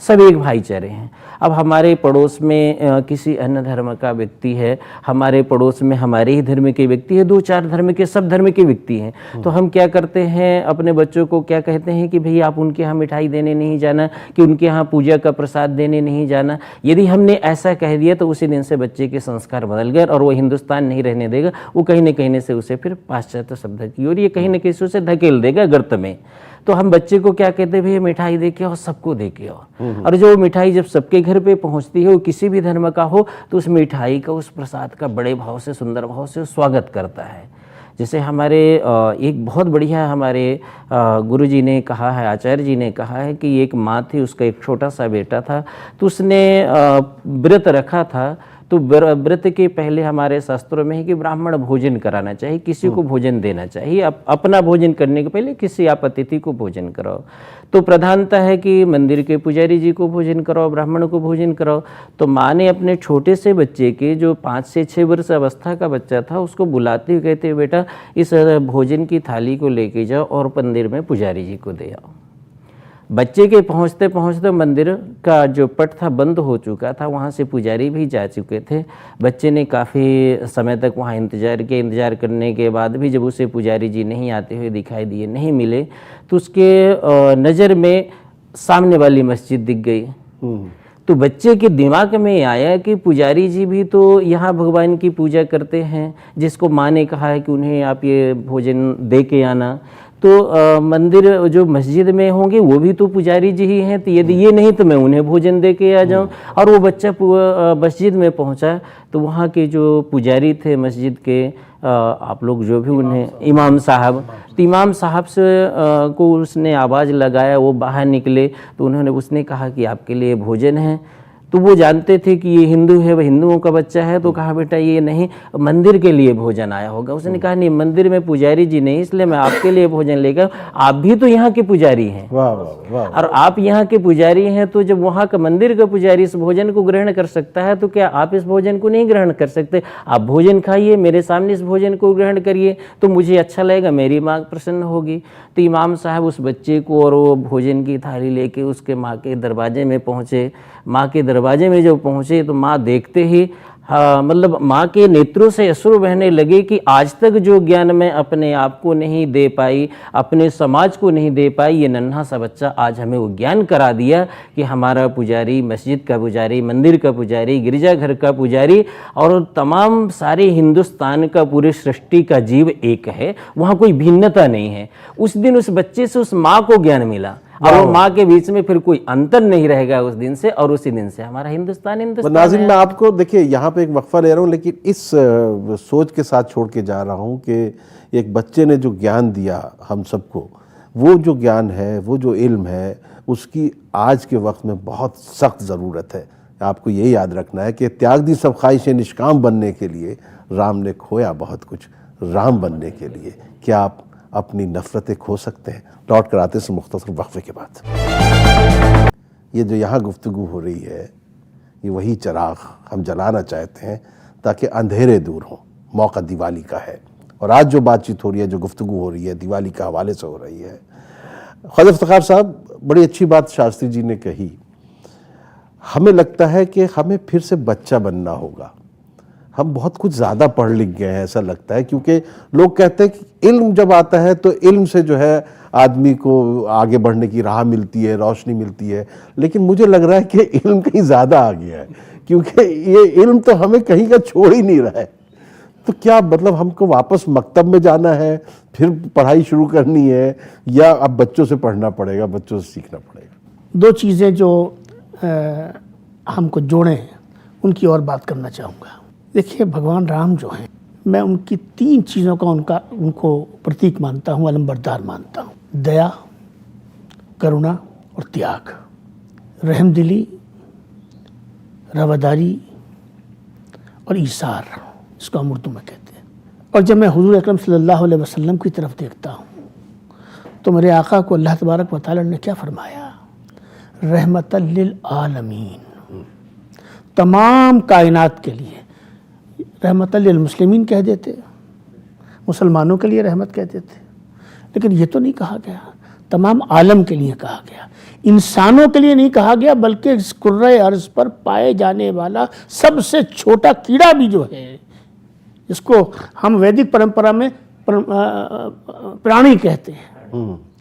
सब एक भाईचारे हैं। अब हमारे पड़ोस में किसी अन्य धर्म का व्यक्ति है, हमारे पड़ोस में हमारे ही धर्म के व्यक्ति है, 2-4 धर्म के, सब धर्म के व्यक्ति हैं, तो हम क्या करते हैं, अपने बच्चों को क्या कहते हैं कि भाई आप उनके यहाँ मिठाई देने नहीं जाना, कि उनके यहाँ पूजा का प्रसाद देने नहीं जाना। यदि हमने ऐसा कह दिया तो उसी दिन से बच्चे के संस्कार बदल गए और वो हिंदुस्तान नहीं रहने देगा, वो कहीं न कहीं से उसे फिर पाश्चात्य सभ्यता की ओर, ये कहीं न कहीं से उसे धकेल देगा गर्त में। तो हम बच्चे को क्या कहते हैं, भैया मिठाई दे के आओ, सबको दे के आओ। और जो मिठाई जब सबके घर पे पहुंचती है, वो किसी भी धर्म का हो, तो उस मिठाई का, उस प्रसाद का बड़े भाव से, सुंदर भाव से स्वागत करता है। जैसे हमारे एक बहुत बढ़िया हमारे गुरु जी ने कहा है, आचार्य जी ने कहा है कि एक माँ थी, उसका एक छोटा सा बेटा था, तो उसने व्रत रखा था। तो व्रत के पहले हमारे शास्त्रों में है कि ब्राह्मण भोजन कराना चाहिए, किसी को भोजन देना चाहिए। अपना भोजन करने के पहले किसी आप अतिथि को भोजन कराओ। तो प्रधानता है कि मंदिर के पुजारी जी को भोजन कराओ, ब्राह्मण को भोजन कराओ। तो माँ ने अपने छोटे से बच्चे के, जो 5 से 6 वर्ष अवस्था का बच्चा था, उसको बुलाते हुए कहते, बेटा इस भोजन की थाली को लेके जाओ और मंदिर में पुजारी जी को दे आओ। बच्चे के पहुंचते पहुंचते मंदिर का जो पट था बंद हो चुका था, वहाँ से पुजारी भी जा चुके थे। बच्चे ने काफ़ी समय तक वहाँ इंतज़ार किया। इंतज़ार करने के बाद भी जब उसे पुजारी जी नहीं आते हुए दिखाई दिए, नहीं मिले, तो उसके नज़र में सामने वाली मस्जिद दिख गई। तो बच्चे के दिमाग में आया कि पुजारी जी भी तो यहाँ भगवान की पूजा करते हैं, जिसको माँ ने कहा है कि उन्हें आप ये भोजन दे के आना। तो मंदिर जो मस्जिद में होंगे वो भी तो पुजारी जी ही हैं, तो यदि ये नहीं तो मैं उन्हें भोजन दे के आ जाऊं। और वो बच्चा मस्जिद में पहुंचा तो वहाँ के जो पुजारी थे मस्जिद के, आप लोग जो भी उन्हें इमाम साहब, तो इमाम साहब से को उसने आवाज़ लगाया, वो बाहर निकले तो उसने कहा कि आपके लिए भोजन है। तो वो जानते थे कि ये हिंदू है, वह हिंदुओं का बच्चा है, तो कहा बेटा ये नहीं, मंदिर के लिए भोजन आया होगा। उसने कहा नहीं, मंदिर में पुजारी जी नहीं, इसलिए मैं आपके लिए भोजन लेकर, आप भी तो यहाँ के पुजारी हैं। वाह वाह वाह। और आप यहाँ के पुजारी हैं, तो जब वहाँ का मंदिर का पुजारी इस भोजन को ग्रहण कर सकता है, तो क्या आप इस भोजन को नहीं ग्रहण कर सकते? आप भोजन खाइए, मेरे सामने इस भोजन को ग्रहण करिए, तो मुझे अच्छा लगेगा, मेरी माँ प्रसन्न होगी। तो इमाम साहब उस बच्चे को और वो भोजन की थाली लेके उसके माँ के दरवाजे में पहुँचे। माँ के दरवाजे में जब पहुँचे तो माँ देखते ही मतलब माँ के नेत्रों से अश्रु बहने लगे कि आज तक जो ज्ञान मैं अपने आप को नहीं दे पाई, अपने समाज को नहीं दे पाई, ये नन्हा सा बच्चा आज हमें वो ज्ञान करा दिया कि हमारा पुजारी, मस्जिद का पुजारी, मंदिर का पुजारी, गिरजाघर का पुजारी और तमाम सारे हिंदुस्तान का, पूरे सृष्टि का जीव एक है, वहाँ कोई भिन्नता नहीं है। उस दिन उस बच्चे से उस माँ को ज्ञान मिला और वो माँ के बीच में फिर कोई अंतर नहीं रहेगा उस दिन से, और उसी दिन से हमारा हिंदुस्तान नाज़रीन, मैं आपको देखिए यहाँ पे एक वक्फा ले रहा हूँ, लेकिन इस सोच के साथ छोड़ के जा रहा हूँ कि एक बच्चे ने जो ज्ञान दिया हम सबको, वो जो ज्ञान है, वो जो इल्म है, उसकी आज के वक्त में बहुत सख्त ज़रूरत है। आपको ये याद रखना है कि त्याग दी सब ख्वाहिशें निष्काम बनने के लिए राम ने खोया बहुत कुछ राम बनने के लिए। क्या आप अपनी नफ़रतें खो सकते हैं? लौट कर आते हैं मुख्तसर वक्फे के बाद। ये जो यहाँ गुफ्तगू हो रही है, ये वही चिराग हम जलाना चाहते हैं ताकि अंधेरे दूर हों। मौका दिवाली का है और आज जो बातचीत हो रही है, जो गुफ्तगू हो रही है, दिवाली के हवाले से हो रही है। ख्वाजा इफ्तिखार साहब, बड़ी अच्छी बात शास्त्री जी ने कही। हमें लगता है कि हमें फिर से बच्चा बनना होगा, हम बहुत कुछ ज़्यादा पढ़ लिख गए हैं ऐसा लगता है, क्योंकि लोग कहते हैं कि इल्म जब आता है तो इल्म से जो है आदमी को आगे बढ़ने की राह मिलती है, रोशनी मिलती है। लेकिन मुझे लग रहा है कि इल्म कहीं ज़्यादा आ गया है, क्योंकि ये इल्म तो हमें कहीं का छोड़ ही नहीं रहा है। तो क्या मतलब हमको वापस मकतब में जाना है, फिर पढ़ाई शुरू करनी है, या अब बच्चों से पढ़ना पड़ेगा, बच्चों से सीखना पड़ेगा? दो चीज़ें जो हमको जोड़े हैं उनकी और बात करना चाहूँगा। देखिए, भगवान राम जो हैं, मैं उनकी 3 चीज़ों का उनको प्रतीक मानता हूँ, अलंबरदार मानता हूँ। दया, करुणा और त्याग, रहमदिली, रवादारी और ईसार, इसको हम उर्दू में कहते हैं। और जब मैं हुजूर अकरम सल्लल्लाहु अलैहि वसल्लम की तरफ देखता हूँ तो मेरे आका को अल्लाह तबारक व तआला ने क्या फरमाया? रहमतल लिल आलमीन, तमाम कायनात के लिए। रहमतल लिल मुस्लिमीन कह देते, मुसलमानों के लिए रहमत कह देते, लेकिन ये तो नहीं कहा गया, तमाम आलम के लिए कहा गया, इंसानों के लिए नहीं कहा गया, बल्कि इस कुर्रे अर्ज पर पाए जाने वाला सबसे छोटा कीड़ा भी जो है, जिसको हम वैदिक परंपरा में प्राणी कहते हैं,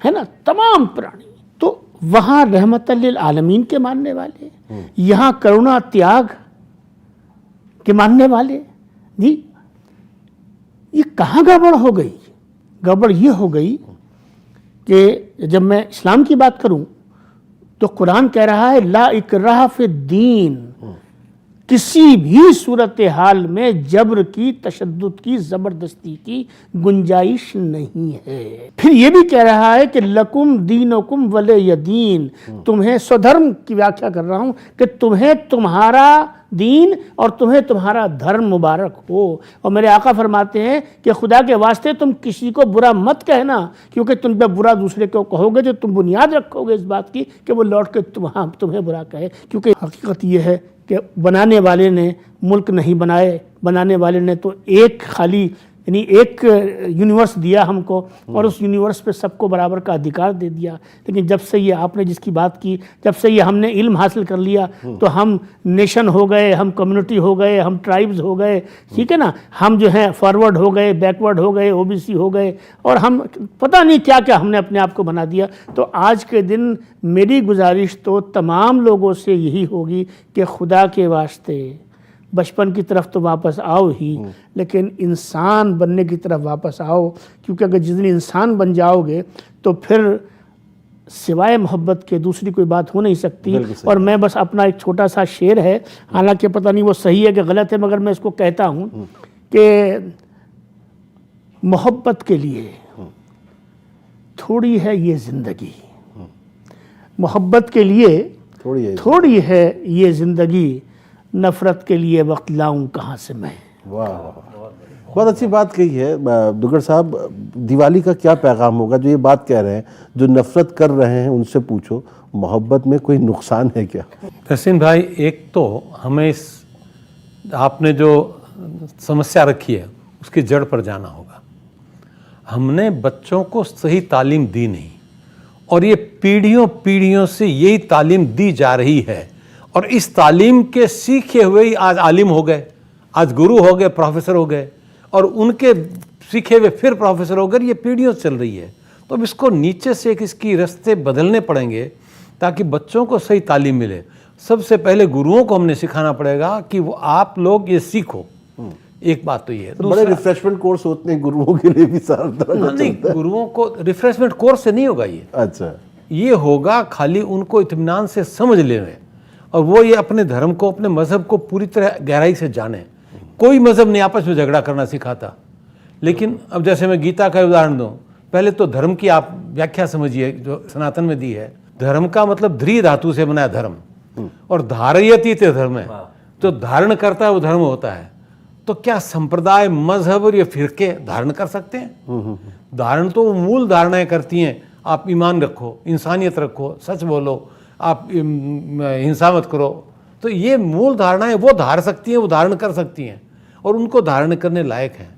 है ना, तमाम प्राणी, तो वहाँ रहमतल लिल आलमीन के मानने वाले, यहाँ करुणा त्याग के मानने वाले। जी, ये कहाँ गड़बड़ हो गई? गड़बड़ ये हो गई कि जब मैं इस्लाम की बात करूं तो कुरान कह रहा है ला इकराह फिद्दीन, किसी भी सूरत हाल में जबर की, तशद्दुद की, ज़बरदस्ती की गुंजाइश नहीं है। फिर ये भी कह रहा है कि लकुम दीनुकुम वलिय दीन, तुम्हें स्वधर्म की व्याख्या कर रहा हूँ कि तुम्हें तुम्हारा दीन और तुम्हें तुम्हारा धर्म मुबारक हो। और मेरे आका फरमाते हैं कि खुदा के वास्ते तुम किसी को बुरा मत कहना, क्योंकि तुम पे बुरा दूसरे को कहोगे जो तुम बुनियाद रखोगे इस बात की कि वो लौट के तुम्हें बुरा कहे। क्योंकि हकीकत ये है कि बनाने वाले ने मुल्क नहीं बनाए, बनाने वाले ने तो एक खाली यानी एक यूनिवर्स दिया हमको और उस यूनिवर्स पे सबको बराबर का अधिकार दे दिया। लेकिन जब से ये आपने जिसकी बात की, जब से ये हमने इल्म हासिल कर लिया तो हम नेशन हो गए, हम कम्युनिटी हो गए, हम ट्राइब्स हो गए, ठीक है ना, हम जो है फॉरवर्ड हो गए, बैकवर्ड हो गए, ओबीसी हो गए, और हम पता नहीं क्या क्या हमने अपने आप को बना दिया। तो आज के दिन मेरी गुजारिश तो तमाम लोगों से यही होगी कि खुदा के वास्ते बचपन की तरफ तो वापस आओ ही, लेकिन इंसान बनने की तरफ वापस आओ, क्योंकि अगर जिस दिन इंसान बन जाओगे तो फिर सिवाय मोहब्बत के दूसरी कोई बात हो नहीं सकती। और मैं बस अपना एक छोटा सा शेर है, हालांकि पता नहीं वो सही है कि गलत है, मगर मैं इसको कहता हूँ कि मोहब्बत के लिए थोड़ी है ये ज़िंदगी, मोहब्बत के लिए थोड़ी है ये ज़िंदगी, नफरत के लिए वक्त लाऊं कहाँ से मैं। वाह, बहुत अच्छी बात कही है दुगर साहब। दिवाली का क्या पैगाम होगा जो ये बात कह रहे हैं, जो नफरत कर रहे हैं उनसे पूछो मोहब्बत में कोई नुकसान है क्या? तहसीन भाई, एक तो हमें इस आपने जो समस्या रखी है उसकी जड़ पर जाना होगा। हमने बच्चों को सही तालीम दी नहीं, और ये पीढ़ियों पीढ़ियों से यही तालीम दी जा रही है, और इस तालीम के सीखे हुए ही आज आलिम हो गए, आज गुरु हो गए, प्रोफेसर हो गए, और उनके सीखे हुए फिर प्रोफेसर हो गए। ये पीढ़ियों चल रही है। तो अब इसको नीचे से इसकी रास्ते बदलने पड़ेंगे ताकि बच्चों को सही तालीम मिले। सबसे पहले गुरुओं को हमने सिखाना पड़ेगा कि वो आप लोग ये सीखो। एक बात तो ये है। तो बड़े रिफ्रेशमेंट कोर्स होते हैं गुरुओं के लिए भी सारा तरह। नहीं, गुरुओं को रिफ्रेशमेंट कोर्स से नहीं होगा ये। अच्छा, ये होगा खाली उनको इत्मीनान से समझ लेने, और वो ये अपने धर्म को, अपने मज़हब को पूरी तरह गहराई से जाने। कोई मज़हब नहीं आपस में झगड़ा करना सिखाता, लेकिन अब जैसे मैं गीता का उदाहरण दूं, पहले तो धर्म की आप व्याख्या समझिए जो सनातन में दी है। धर्म का मतलब ध्री धातु से बना है धर्म, और धारयति ते धर्म है, तो धारण करता है वो धर्म होता है। तो क्या संप्रदाय, मजहब और ये फिरके धारण कर सकते हैं? धारण तो वो मूल धारणाएं करती हैं। आप ईमान रखो, इंसानियत रखो, सच बोलो, आप हिंसा मत करो। तो ये मूल धारणाएं वो धार सकती हैं, वो धारण कर सकती हैं, और उनको धारण करने लायक हैं।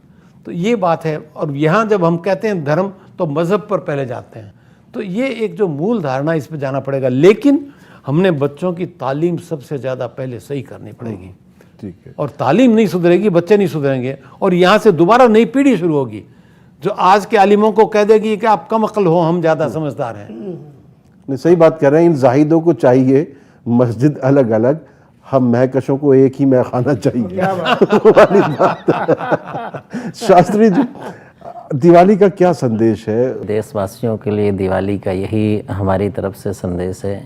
तो ये बात है। और यहाँ जब हम कहते हैं धर्म तो मज़हब पर पहले जाते हैं। तो ये एक जो मूल धारणा, इस पर जाना पड़ेगा। लेकिन हमने बच्चों की तालीम सबसे ज़्यादा पहले सही करनी पड़ेगी। ठीक है। और तालीम नहीं सुधरेगी, बच्चे नहीं सुधरेंगे, और यहाँ से दोबारा नई पीढ़ी शुरू होगी जो आज के आलिमों को कह देगी कि आप कम अक्ल हो, हम ज़्यादा समझदार हैं। नहीं, सही बात कर रहे हैं। इन जाहिदों को चाहिए मस्जिद अलग अलग, हम महकशों को एक ही महखाना चाहिए। वाली बात। शास्त्री जी, दिवाली का क्या संदेश है? देशवासियों के लिए दिवाली का यही हमारी तरफ से संदेश है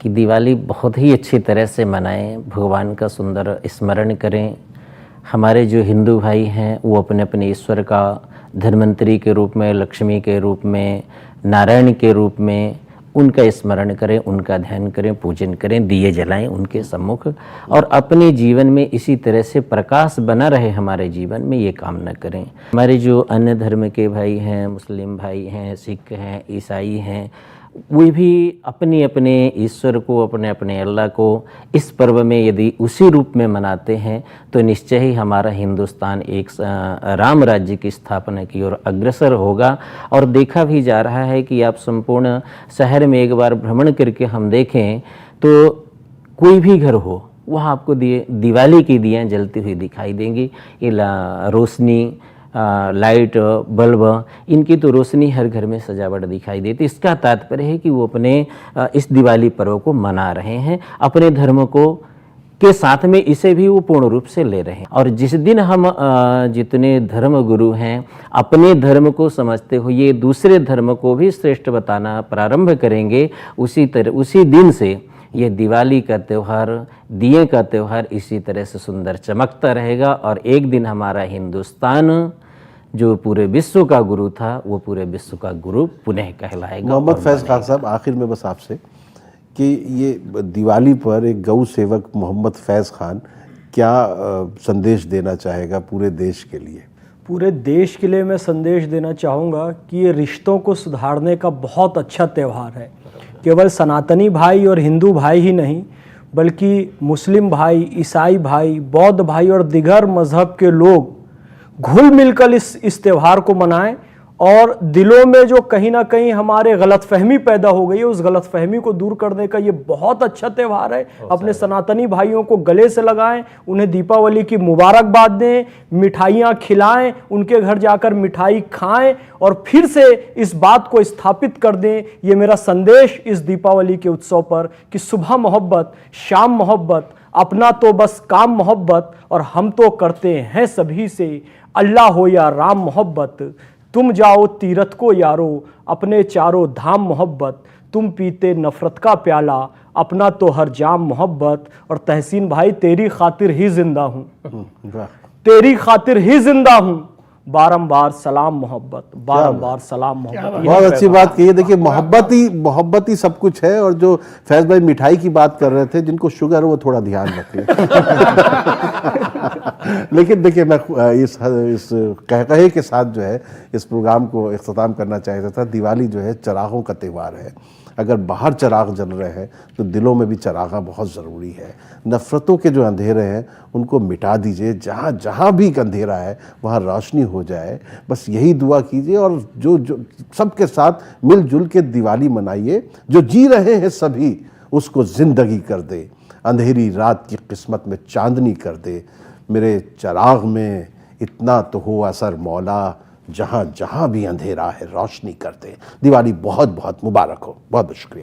कि दिवाली बहुत ही अच्छी तरह से मनाएं, भगवान का सुंदर स्मरण करें। हमारे जो हिंदू भाई हैं वो अपने अपने ईश्वर का धन्वंतरी के रूप में, लक्ष्मी के रूप में, नारायण के रूप में उनका स्मरण करें, उनका ध्यान करें, पूजन करें, दिए जलाएं उनके सम्मुख, और अपने जीवन में इसी तरह से प्रकाश बना रहे हमारे जीवन में, ये कामना करें। हमारे जो अन्य धर्म के भाई हैं, मुस्लिम भाई हैं, सिख हैं, ईसाई हैं, वे भी अपने अपने ईश्वर को, अपने अपने अल्लाह को इस पर्व में यदि उसी रूप में मनाते हैं तो निश्चय ही हमारा हिंदुस्तान एक राम राज्य की स्थापना की ओर अग्रसर होगा। और देखा भी जा रहा है कि आप संपूर्ण शहर में एक बार भ्रमण करके हम देखें तो कोई भी घर हो वहाँ आपको दिवाली की दियाँ जलती हुई दिखाई देंगी। ये रोशनी, लाइट, बल्ब, इनकी तो रोशनी हर घर में सजावट दिखाई देती। इसका तात्पर्य है कि वो अपने इस दिवाली पर्व को मना रहे हैं, अपने धर्म को के साथ में इसे भी वो पूर्ण रूप से ले रहे हैं। और जिस दिन हम जितने धर्म गुरु हैं अपने धर्म को समझते हुए दूसरे धर्म को भी श्रेष्ठ बताना प्रारंभ करेंगे, उसी दिन से ये दिवाली का त्यौहार, दिए का त्यौहार इसी तरह से सुंदर चमकता रहेगा। और एक दिन हमारा हिंदुस्तान जो पूरे विश्व का गुरु था वो पूरे विश्व का गुरु पुनः कहलाएगा। मोहम्मद फैज़ खान साहब, आखिर में बस आपसे कि ये दिवाली पर एक गौ सेवक मोहम्मद फैज़ खान क्या संदेश देना चाहेगा पूरे देश के लिए? पूरे देश के लिए मैं संदेश देना चाहूँगा कि ये रिश्तों को सुधारने का बहुत अच्छा त्यौहार है। केवल सनातनी भाई और हिंदू भाई ही नहीं बल्कि मुस्लिम भाई, ईसाई भाई, बौद्ध भाई और दिगर मज़हब के लोग घुल मिलकर इस त्यौहार को मनाएं, और दिलों में जो कहीं ना कहीं हमारे गलतफहमी पैदा हो गई है उस गलतफहमी को दूर करने का ये बहुत अच्छा त्यौहार है। अपने सनातनी भाइयों को गले से लगाएं, उन्हें दीपावली की मुबारकबाद दें, मिठाइयाँ खिलाएं, उनके घर जाकर मिठाई खाएं और फिर से इस बात को स्थापित कर दें। ये मेरा संदेश इस दीपावली के उत्सव पर कि सुबह मोहब्बत, शाम मोहब्बत, अपना तो बस काम मोहब्बत, और हम तो करते हैं सभी से, अल्लाह हो या राम मोहब्बत, तुम जाओ तीरथ को यारो, अपने चारों धाम मोहब्बत, तुम पीते नफरत का प्याला, अपना तो हर जाम मोहब्बत। और तहसीन भाई, तेरी खातिर ही जिंदा हूँ, तेरी खातिर ही जिंदा हूँ, बारंबार सलाम मोहब्बत, बारंबार सलाम मोहब्बत। बहुत अच्छी बात कही है। देखिए, मोहब्बत ही सब कुछ है। और जो फैज़ भाई मिठाई की बात कर रहे थे, जिनको शुगर है वो थोड़ा ध्यान रखें। लेकिन देखिए, मैं इस कहकहे के साथ जो है इस प्रोग्राम को इख्तिताम करना चाहता था। दिवाली जो है चिरागों का त्यौहार है। अगर बाहर चिराग जल रहे हैं तो दिलों में भी चिरागा बहुत ज़रूरी है। नफ़रतों के जो अंधेरे हैं उनको मिटा दीजिए। जहाँ जहाँ भी अंधेरा है वहाँ रोशनी हो जाए, बस यही दुआ कीजिए। और जो सबके साथ मिलजुल के दिवाली मनाइए। जो जी रहे हैं सभी उसको ज़िंदगी कर दे, अंधेरी रात की किस्मत में चांदनी कर दे। मेरे चिराग में इतना तो हो असर मौला, जहाँ जहाँ भी अंधेरा है रोशनी कर दे। दिवाली बहुत बहुत मुबारक हो। बहुत बहुत शुक्रिया।